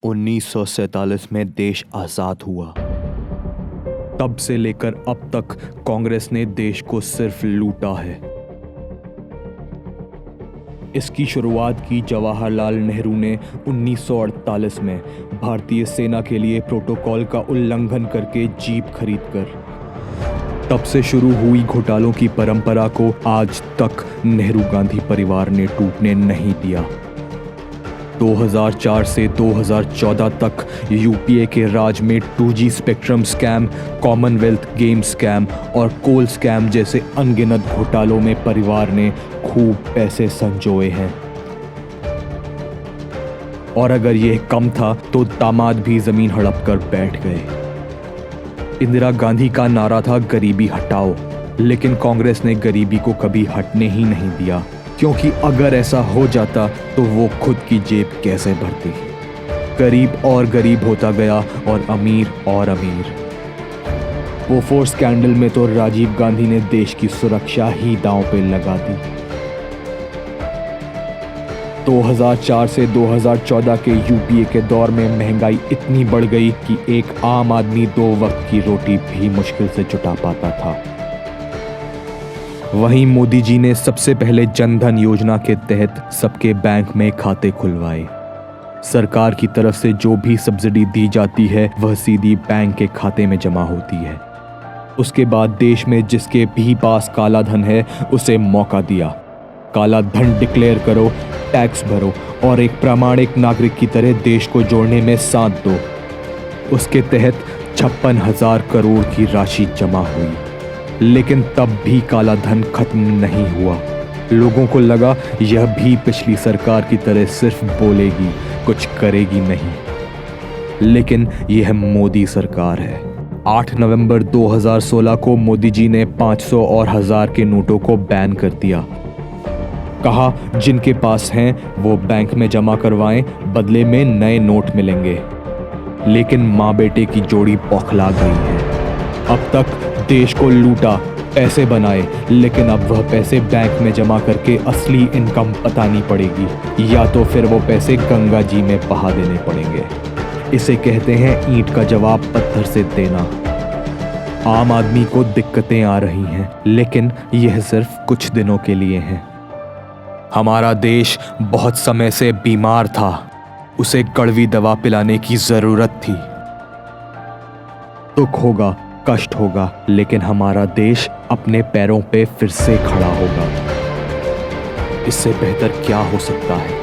1947 में देश आज़ाद हुआ। तब से लेकर अब तक कांग्रेस ने देश को सिर्फ लूटा है। इसकी शुरुआत की जवाहरलाल नेहरू ने 1948 में भारतीय सेना के लिए प्रोटोकॉल का उल्लंघन करके जीप खरीदकर। तब से शुरू हुई घोटालों की परंपरा को आज तक नेहरू गांधी परिवार ने टूटने नहीं दिया। 2004 से 2014 तक यूपीए के राज में 2G spectrum scam, Commonwealth game scam और कोल स्कैम जैसे अनगिनत घोटालों में परिवार ने खूब पैसे संजोए हैं। और अगर यह कम था तो दामाद भी जमीन हड़प कर बैठ गए। इंदिरा गांधी का नारा था गरीबी हटाओ, लेकिन कांग्रेस ने गरीबी को कभी हटने ही नहीं दिया, क्योंकि अगर ऐसा हो जाता तो वो खुद की जेब कैसे भरती। गरीब और गरीब होता गया और अमीर और अमीर। बोफोर्स स्कैंडल में तो राजीव गांधी ने देश की सुरक्षा ही दांव पे लगा दी। 2004 से 2014 के यूपीए के दौर में महंगाई इतनी बढ़ गई कि एक आम आदमी 2 वक्त की रोटी भी मुश्किल से जुटा पाता था। वहीं मोदी जी ने सबसे पहले जनधन योजना के तहत सबके बैंक में खाते खुलवाए। सरकार की तरफ से जो भी सब्सिडी दी जाती है वह सीधी बैंक के खाते में जमा होती है। उसके बाद देश में जिसके भी पास काला धन है उसे मौका दिया। काला धन डिक्लेयर करो, टैक्स भरो और एक प्रामाणिक नागरिक की तरह देश को जोड़ने में साथ दो। उसके तहत 56,000 करोड़ की राशि जमा हुई, लेकिन तब भी काला धन खत्म नहीं हुआ। लोगों को लगा यह भी पिछली सरकार की तरह सिर्फ बोलेगी, कुछ करेगी नहीं। लेकिन यह मोदी सरकार है। 8 नवंबर 2016 को मोदी जी ने 500 और 1000 के नोटों को बैन कर दिया। कहा जिनके पास हैं वो बैंक में जमा करवाएं, बदले में नए नोट मिलेंगे। लेकिन माँ बेटे की जोड़ी बौखला गई है। अब तक देश को लूटा, पैसे बनाए, लेकिन अब वह पैसे बैंक में जमा करके असली इनकम बतानी पड़ेगी, या तो फिर वो पैसे गंगा जी में बहा देने पड़ेंगे। इसे कहते हैं ईंट का जवाब पत्थर से देना। आम आदमी को दिक्कतें आ रही हैं, लेकिन यह सिर्फ कुछ दिनों के लिए है। हमारा देश बहुत समय से बीमार था, उसे कड़वी दवा पिलाने की जरूरत थी। दुख होगा, कष्ट होगा, लेकिन हमारा देश अपने पैरों पे फिर से खड़ा होगा। इससे बेहतर क्या हो सकता है।